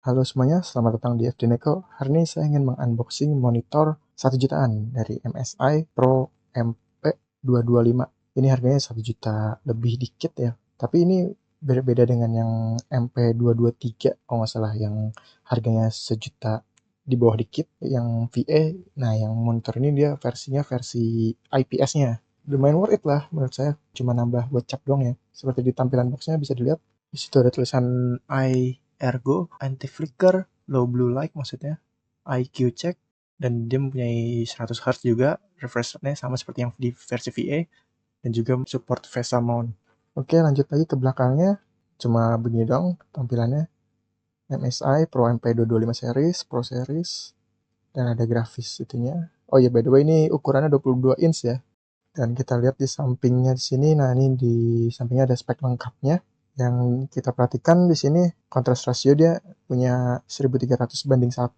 Halo semuanya, selamat datang di FD Neko. Hari ini saya ingin mengunboxing monitor 1 jutaan dari MSI Pro MP225. Ini harganya 1 juta lebih dikit ya. Tapi ini beda-beda dengan yang MP223 kalau nggak salah, yang harganya sejuta di bawah dikit, yang VA. Nah, yang monitor ini dia versinya versi IPS-nya. Lumayan worth it lah menurut saya, cuma nambah buat cap doang ya. Seperti di tampilan boxnya bisa dilihat, di situ ada tulisan Ergo, anti flicker, low blue light maksudnya, IQ check, dan dia mempunyai 100 Hz juga, refresh rate-nya sama seperti yang di versi VA, dan juga support VESA mount. Oke, lanjut lagi ke belakangnya, cuma begini dong tampilannya. MSI Pro MP225 series, Pro series, dan ada grafis itunya. Oh ya, by the way ini ukurannya 22 inch ya. Dan kita lihat di sampingnya di sini, nah ini di sampingnya ada spek lengkapnya. Yang kita perhatikan di sini contrast ratio dia punya 1300 banding 1,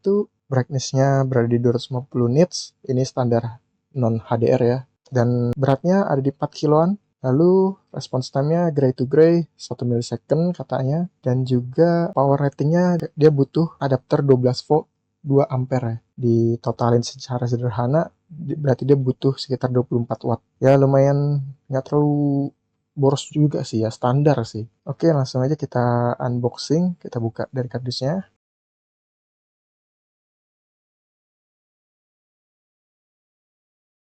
brightness-nya berada di 250 nits, ini standar non HDR ya. Dan beratnya ada di 4 kiloan. Lalu response time-nya gray to gray 1 milisecond katanya, dan juga power rating-nya dia butuh adapter 12 volt 2 ampere ya. Ditotalin secara sederhana berarti dia butuh sekitar 24 watt. Ya lumayan nggak terlalu boros juga sih ya, standar sih. Oke, langsung aja kita unboxing, kita buka dari kardusnya.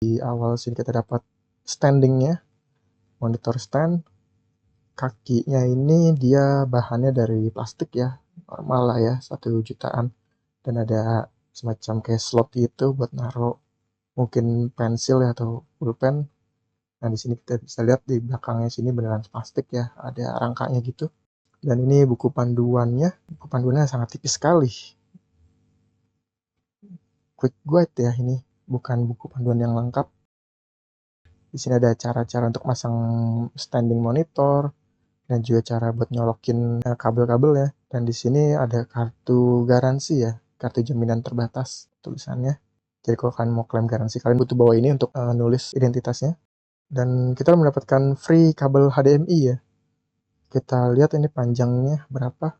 Di awal sini kita dapat standingnya, monitor stand. Kakinya ini dia bahannya dari plastik ya, normal lah ya, 1 jutaan. Dan ada semacam kayak slot gitu buat naruh mungkin pensil ya atau pulpen. Nah, di sini kita bisa lihat di belakangnya sini beneran plastik ya, ada rangkanya gitu. Dan ini buku panduannya sangat tipis sekali. Quick guide ya ini, bukan buku panduan yang lengkap. Di sini ada cara-cara untuk masang standing monitor dan juga cara buat nyolokin kabel-kabel ya. Dan di sini ada kartu garansi ya, kartu jaminan terbatas tulisannya. Jadi kalau kalian mau klaim garansi, kalian butuh bawa ini untuk nulis identitasnya. Dan kita mendapatkan free kabel HDMI ya. Kita lihat ini panjangnya berapa.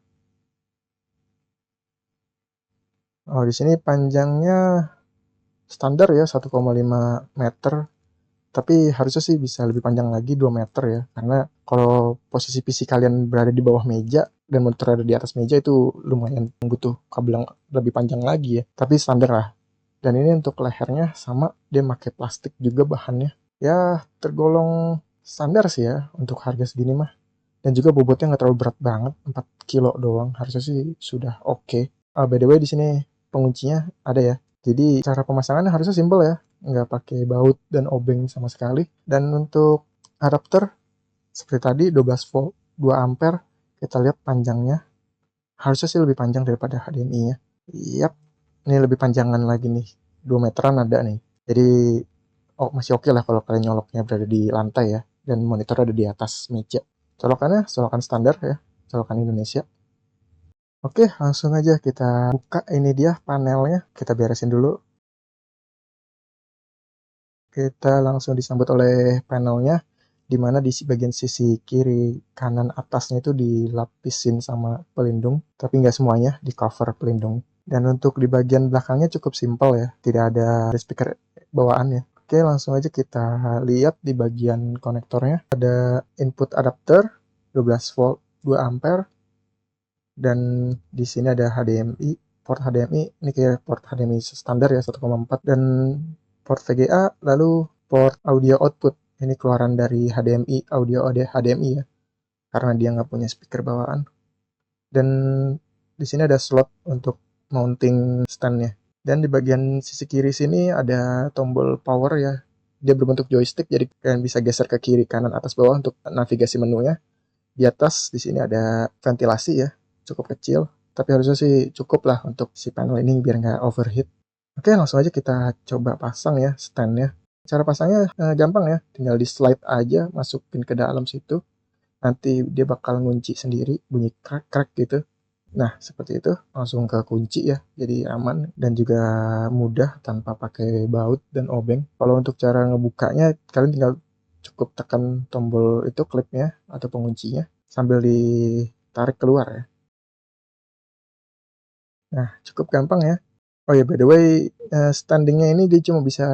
Oh, di sini panjangnya standar ya 1,5 meter. Tapi harusnya sih bisa lebih panjang lagi 2 meter ya. Karena kalau posisi PC kalian berada di bawah meja dan monitor ada di atas meja, itu lumayan butuh kabel yang lebih panjang lagi ya. Tapi standar lah. Dan ini untuk lehernya sama, dia pakai plastik juga bahannya. Ya tergolong standar sih ya untuk harga segini mah. Dan juga bobotnya nggak terlalu berat banget, 4 kilo doang. Harusnya sih sudah oke. By the way di sini penguncinya ada ya. Jadi cara pemasangannya harusnya simple ya, nggak pakai baut dan obeng sama sekali. Dan untuk adapter seperti tadi 12 volt 2 ampere, kita lihat panjangnya harusnya sih lebih panjang daripada HDMI-nya. Yap, ini lebih panjangan lagi nih, 2 meteran ada nih. Jadi masih oke lah kalau kalian nyoloknya berada di lantai ya, dan monitor ada di atas meja. Colokannya colokan standar ya, colokan Indonesia. Oke, langsung aja kita buka, ini dia panelnya, kita beresin dulu. Kita langsung disambut oleh panelnya, di mana di bagian sisi kiri kanan atasnya itu dilapisin sama pelindung, tapi nggak semuanya, di cover pelindung. Dan untuk di bagian belakangnya cukup simpel ya, tidak ada speaker bawaan ya. Oke, langsung aja kita lihat di bagian konektornya. Ada input adapter 12 volt 2 ampere, dan di sini ada HDMI, port HDMI, ini kayak port HDMI standar ya 1,4, dan port VGA, lalu port audio output. Ini keluaran dari HDMI, audio HDMI ya, karena dia nggak punya speaker bawaan. Dan di sini ada slot untuk mounting standnya. Dan di bagian sisi kiri sini ada tombol power ya. Dia berbentuk joystick, jadi kalian bisa geser ke kiri, kanan, atas, bawah untuk navigasi menunya. Di atas di sini ada ventilasi ya, cukup kecil, tapi harusnya sih cukup lah untuk si panel ini biar nggak overheat. Oke, langsung aja kita coba pasang ya standnya. Cara pasangnya gampang ya, tinggal di slide aja, masukin ke dalam situ. Nanti dia bakal ngunci sendiri, bunyi krek-krek gitu. Nah, seperti itu, langsung ke kunci ya, jadi aman dan juga mudah tanpa pakai baut dan obeng. Kalau untuk cara ngebukanya, kalian tinggal cukup tekan tombol itu, klipnya atau penguncinya, sambil ditarik keluar ya. Nah, cukup gampang ya. Oh ya, by the way, standingnya ini dia cuma bisa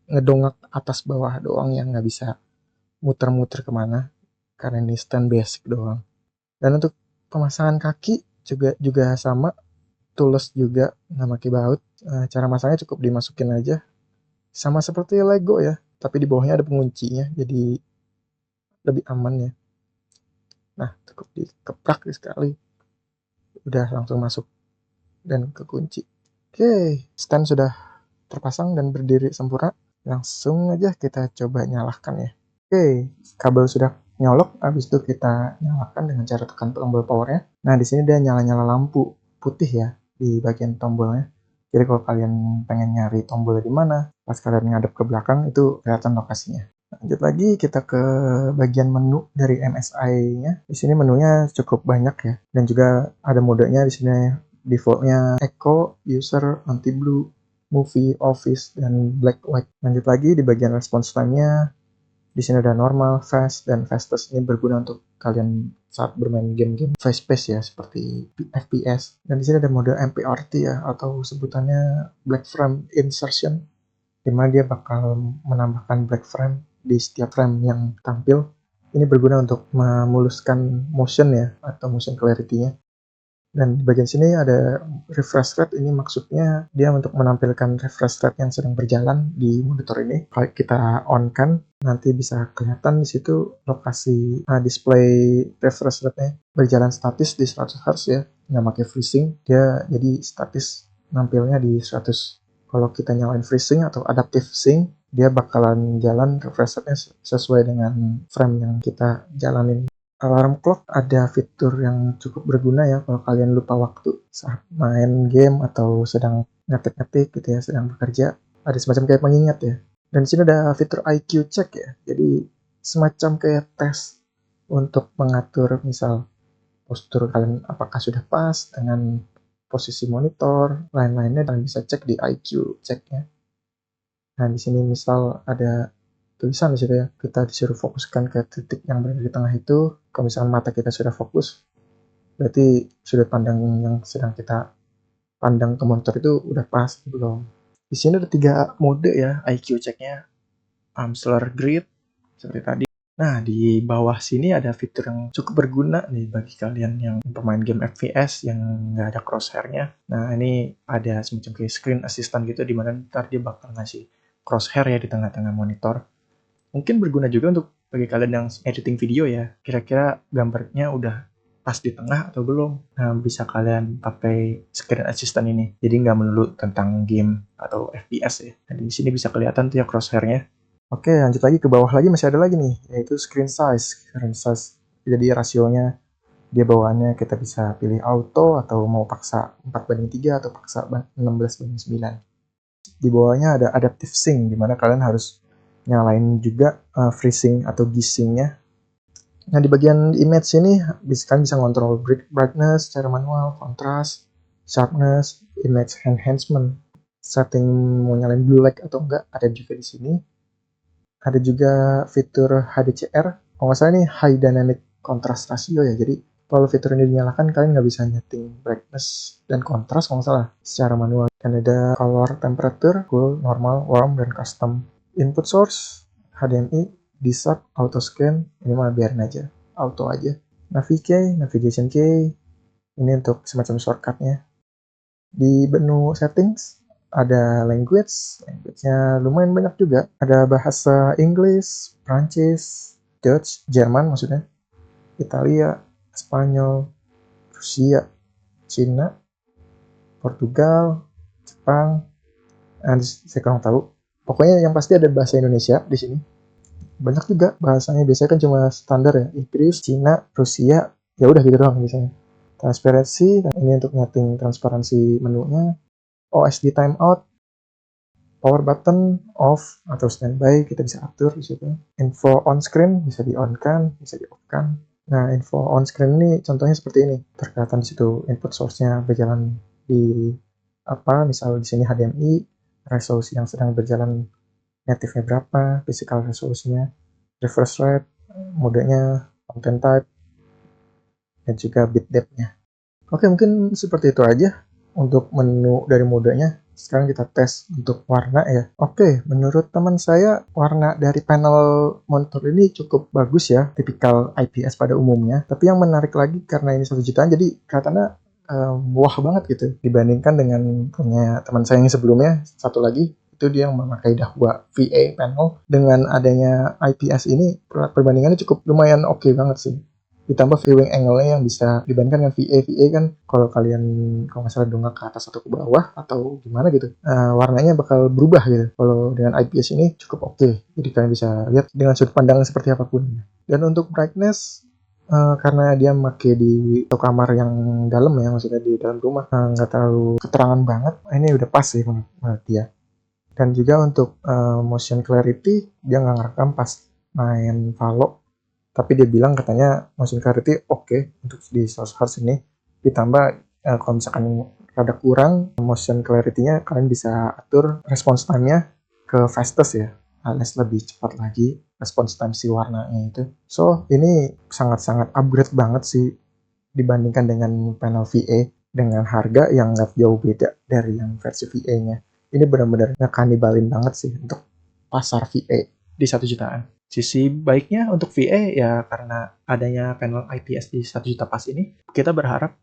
ngedongak atas bawah doang ya, nggak bisa muter-muter kemana, karena ini stand basic doang. Dan untuk pemasangan kaki juga sama, tools juga nggak pakai baut. Cara masangnya cukup dimasukin aja, sama seperti Lego ya, tapi di bawahnya ada penguncinya, jadi lebih aman ya. Nah, cukup dikeprak sekali, udah langsung masuk dan kekunci. Oke, stand sudah terpasang dan berdiri sempurna. Langsung aja kita coba nyalakan ya. Oke, kabel sudah nyolok, habis itu kita nyalakan dengan cara tekan tombol powernya. Nah, di sini dia nyala-nyala lampu putih ya di bagian tombolnya. Jadi kalau kalian pengen nyari tombolnya di mana, pas kalian ngadep ke belakang itu kelihatan lokasinya. Lanjut lagi kita ke bagian menu dari MSI-nya. Di sini menunya cukup banyak ya, dan juga ada modenya di sini. Defaultnya Eco, User, Anti-Blue, Movie, Office, dan Black White. Lanjut lagi di bagian response time-nya. Di sini ada normal, fast, dan fastest. Ini berguna untuk kalian saat bermain game-game fast pace ya, seperti FPS. Dan di sini ada mode MPRT ya, atau sebutannya Black Frame Insertion, di mana dia bakal menambahkan black frame di setiap frame yang tampil. Ini berguna untuk memuluskan motion ya, atau motion clarity-nya. Dan di bagian sini ada refresh rate, ini maksudnya dia untuk menampilkan refresh rate yang sedang berjalan di monitor ini. Kalau kita on kan, nanti bisa kelihatan di situ lokasi display refresh rate-nya berjalan statis di 100 Hz ya, nggak pakai freezing, dia jadi statis nampilnya di 100. Kalau kita nyalain freezing atau adaptive sync, dia bakalan jalan refresh rate-nya sesuai dengan frame yang kita jalanin. Alarm clock ada fitur yang cukup berguna ya kalau kalian lupa waktu saat main game atau sedang ngetik-ngetik gitu ya, sedang bekerja. Ada semacam kayak pengingat ya. Dan di sini ada fitur IQ check ya. Jadi semacam kayak tes untuk mengatur misal postur kalian apakah sudah pas dengan posisi monitor, lain-lainnya, dan bisa cek di IQ check-nya. Nah, di sini misal ada tulisan di situ ya, kita disuruh fokuskan ke titik yang berada di tengah itu. Kalau misalkan mata kita sudah fokus, berarti sudut pandang yang sedang kita pandang ke monitor itu udah pas belum. Di sini ada 3 mode ya IQ check-nya. Amsler Grid seperti tadi. Nah, di bawah sini ada fitur yang cukup berguna nih bagi kalian yang pemain game FPS yang nggak ada crosshair-nya. Nah, ini ada semacam kayak screen assistant gitu, di mana ntar dia bakal ngasih crosshair ya di tengah-tengah monitor. Mungkin berguna juga untuk bagi kalian yang editing video ya. Kira-kira gambarnya udah pas di tengah atau belum. Nah, bisa kalian pakai screen assistant ini. Jadi nggak melulu tentang game atau FPS ya. Nah, di sini bisa kelihatan tuh ya crosshair-nya. Oke, lanjut lagi ke bawah lagi, masih ada lagi nih, yaitu screen size. Screen size, jadi rasionya dia bawaannya kita bisa pilih auto atau mau paksa 4:3 atau paksa 16:9. Di bawahnya ada adaptive sync, dimana kalian harus nyalain juga freezing atau gisingnya. Nah, di bagian image ini kalian bisa ngontrol brightness secara manual, contrast, sharpness, image enhancement, setting mau nyalain blue light atau enggak ada juga di sini. Ada juga fitur HDCR, kalau nggak salah ini High Dynamic Contrast Ratio ya, jadi kalau fitur ini dinyalakan kalian nggak bisa nyeting brightness dan kontras kalau nggak salah secara manual. Dan ada color temperature, cool, normal, warm, dan custom. Input source, HDMI, DSAP, auto scan, ini mah biarin aja, auto aja. Navigation key, ini untuk semacam shortcutnya. Di menu settings, ada language-nya lumayan banyak juga. Ada bahasa Inggris, Prancis, Dutch, Jerman maksudnya, Italia, Spanyol, Rusia, Cina, Portugal, Jepang, saya kurang tahu. Pokoknya yang pasti ada bahasa Indonesia di sini. Banyak juga bahasanya, biasanya kan cuma standar ya, Inggris, Cina, Rusia, ya udah gitu doang biasanya. Transparency, dan ini untuk nyeting transparansi menunya. OSD timeout, power button off atau standby kita bisa atur di situ. Info on screen bisa di on kan, bisa di off kan. Nah, info on screen ini contohnya seperti ini. Terkelihatan di situ input source-nya berjalan di apa, misal di sini HDMI, resolusi yang sedang berjalan native-nya berapa, physical resolusinya, refresh rate, modenya, content type, dan juga bit depth-nya. Oke, mungkin seperti itu aja untuk menu dari modenya, sekarang kita tes untuk warna ya. Oke, menurut teman saya warna dari panel monitor ini cukup bagus ya, tipikal IPS pada umumnya. Tapi yang menarik lagi karena ini 1 jutaan, jadi kelihatannya wah banget gitu dibandingkan dengan punya teman saya yang sebelumnya, satu lagi itu dia yang memakai Dahua VA panel. Dengan adanya IPS ini perbandingannya cukup lumayan oke banget sih, ditambah viewing angle-nya yang bisa dibandingkan dengan VA kan kalau kalian kalau nggak salah dongak ke atas atau ke bawah atau gimana gitu, warnanya bakal berubah gitu. Kalau dengan IPS ini cukup oke, jadi kalian bisa lihat dengan sudut pandang seperti apapun. Dan untuk brightness, karena dia pakai di kamar yang dalam ya, maksudnya di dalam rumah, nggak terlalu keterangan banget, ini udah pas sih menurut dia. Dan juga untuk motion clarity, dia nggak ngerekam pas main Valo, tapi dia bilang katanya motion clarity oke untuk di Source Hearts ini. Ditambah kalau misalkan rada kurang motion clarity-nya, kalian bisa atur response time-nya ke fastest ya, alias lebih cepat lagi response time si warnanya itu. So ini sangat-sangat upgrade banget sih dibandingkan dengan panel VA dengan harga yang nggak jauh beda dari yang versi VA-nya. Ini benar-benar ngekanibalin banget sih untuk pasar VA di 1 jutaan. Sisi baiknya untuk VA ya, karena adanya panel IPS di 1 juta pas ini, kita berharap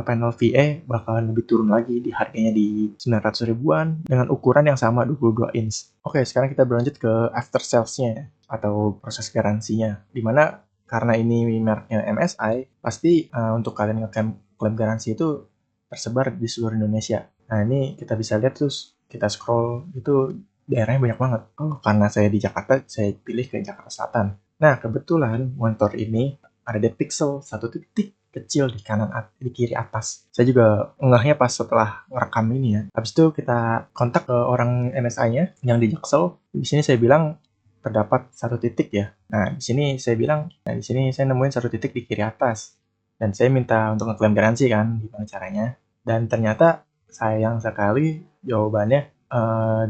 panel VA bakalan lebih turun lagi di harganya di 900 ribuan dengan ukuran yang sama 22 inch. Oke, sekarang kita berlanjut ke after sales-nya atau proses garansinya, dimana karena ini mereknya MSI, pasti untuk kalian klaim garansi itu tersebar di seluruh Indonesia. Nah, ini kita bisa lihat, terus kita scroll itu daerahnya banyak banget. Oh, karena saya di Jakarta, saya pilih ke Jakarta Selatan. Nah, kebetulan monitor ini ada depth pixel 1 titik kecil di kiri atas. Saya juga ngehnya pas setelah ngerekam ini ya. Habis itu kita kontak ke orang MSI-nya yang di Jaksel. Di sini saya bilang terdapat 1 titik ya. Nah, di sini saya bilang, di sini saya nemuin 1 titik di kiri atas. Dan saya minta untuk ngeklaim garansi kan, gimana caranya. Dan ternyata sayang sekali jawabannya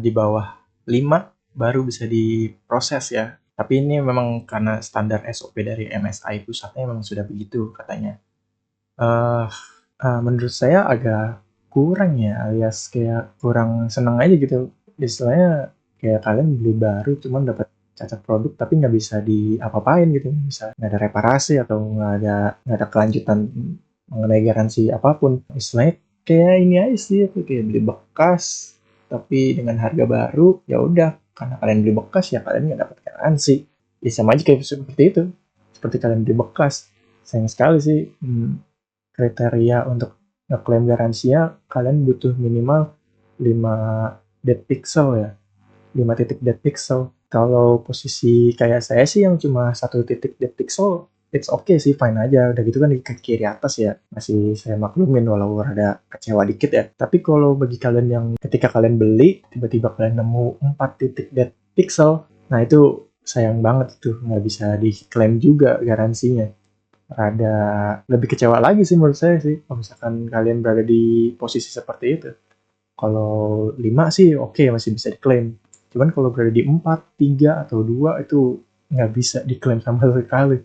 di bawah 5 baru bisa diproses ya. Tapi ini memang karena standar SOP dari MSI pusatnya memang sudah begitu katanya. Menurut saya agak kurang ya, alias kayak kurang seneng aja gitu. Istilahnya kayak kalian beli baru cuman dapat cacat produk tapi nggak bisa diapa-apain gitu, nggak ada reparasi atau nggak ada kelanjutan mengenai garansi apapun. Istilahnya kayak ini aja sih, kayak beli bekas tapi dengan harga baru. Ya udah, karena kalian beli bekas ya kalian nggak dapat garansi. Ya sama aja kayak seperti itu, seperti kalian beli bekas. Sayang sekali sih. Kriteria untuk ngeklaim garansinya kalian butuh minimal 5 depth pixel ya, 5 titik depth pixel. Kalau posisi kayak saya sih yang cuma 1 titik depth pixel, it's okay sih, fine aja. Udah gitu kan di kiri atas ya, masih saya maklumin walau ada kecewa dikit ya. Tapi kalau bagi kalian yang ketika kalian beli tiba-tiba kalian nemu 4 titik depth pixel, nah itu sayang banget tuh, nggak bisa diklaim juga garansinya. Ada lebih kecewa lagi sih menurut saya sih kalau misalkan kalian berada di posisi seperti itu. Kalau 5 sih oke, masih bisa diklaim. Cuman kalau berada di 4, 3 atau 2 itu nggak bisa diklaim sama sekali.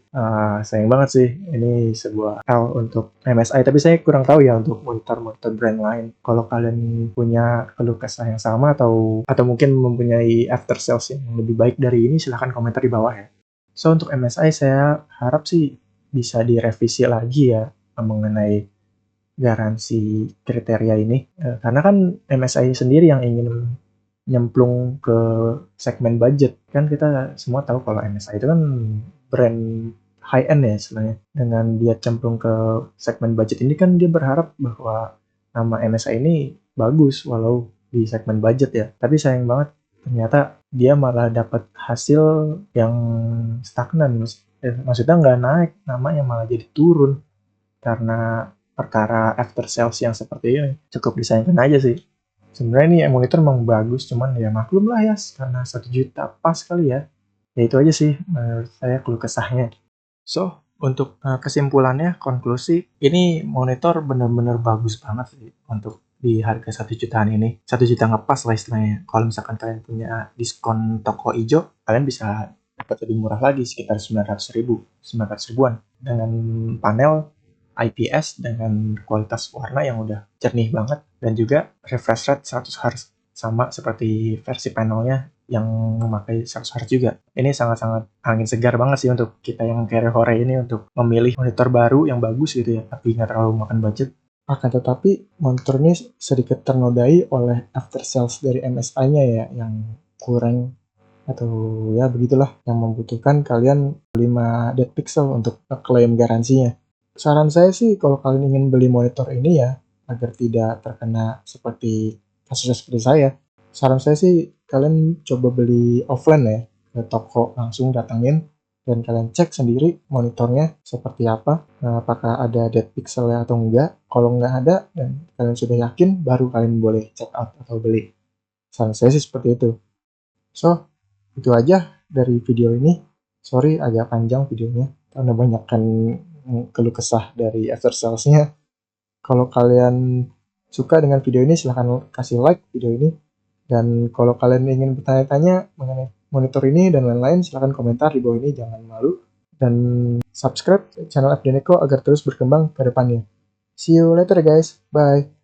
Sayang banget sih, ini sebuah hal untuk MSI. Tapi saya kurang tahu ya untuk monitor-monitor brand lain. Kalau kalian punya keluh kesah yang sama atau mungkin mempunyai after sales yang lebih baik dari ini, silahkan komentar di bawah ya. So untuk MSI saya harap sih bisa direvisi lagi ya mengenai garansi kriteria ini. Karena kan MSI sendiri yang ingin nyemplung ke segmen budget. Kan kita semua tahu kalau MSI itu kan brand high end ya istilahnya. Dengan dia cemplung ke segmen budget ini kan dia berharap bahwa nama MSI ini bagus walau di segmen budget ya. Tapi sayang banget ternyata dia malah dapat hasil yang stagnan. Maksudnya nggak naik, namanya malah jadi turun karena perkara after sales yang seperti ini. Cukup disayangkan aja sih. Sebenarnya ini monitor memang bagus, cuman ya maklum lah ya, karena 1 juta pas kali ya. Ya itu aja sih menurut saya keluh kesahnya. So, untuk kesimpulannya, konklusi, ini monitor benar-benar bagus banget sih untuk di harga 1 jutaan ini. 1 juta ngepas lah istilahnya. Kalau misalkan kalian punya diskon toko hijau, kalian bisa dapat lebih murah lagi, sekitar 900 ribuan. Dengan panel IPS dengan kualitas warna yang udah jernih banget, dan juga refresh rate 100 Hz, sama seperti versi panelnya yang memakai 100 Hz juga. Ini sangat-sangat angin segar banget sih untuk kita yang carry hore ini untuk memilih monitor baru yang bagus gitu ya, tapi nggak terlalu makan budget. Akan tetapi monitor ini sedikit ternodai oleh after sales dari MSI-nya ya, yang kurang atau ya begitulah, yang membutuhkan kalian 5 dead pixel untuk klaim garansinya. Saran saya sih kalau kalian ingin beli monitor ini ya, agar tidak terkena seperti kasusnya seperti saya, saran saya sih kalian coba beli offline ya, ke toko langsung datangin, dan kalian cek sendiri monitornya seperti apa, apakah ada dead pixel atau enggak. Kalau nggak ada dan kalian sudah yakin, baru kalian boleh check out atau beli. Saran saya sih seperti itu. So, itu aja dari video ini. Sorry agak panjang videonya, karena banyak kan keluh kesah dari after sales-nya. Kalau kalian suka dengan video ini, silahkan kasih like video ini. Dan kalau kalian ingin bertanya-tanya mengenai monitor ini dan lain-lain, silahkan komentar di bawah ini, jangan malu. Dan subscribe channel FD Neko agar terus berkembang ke depannya. See you later guys, bye.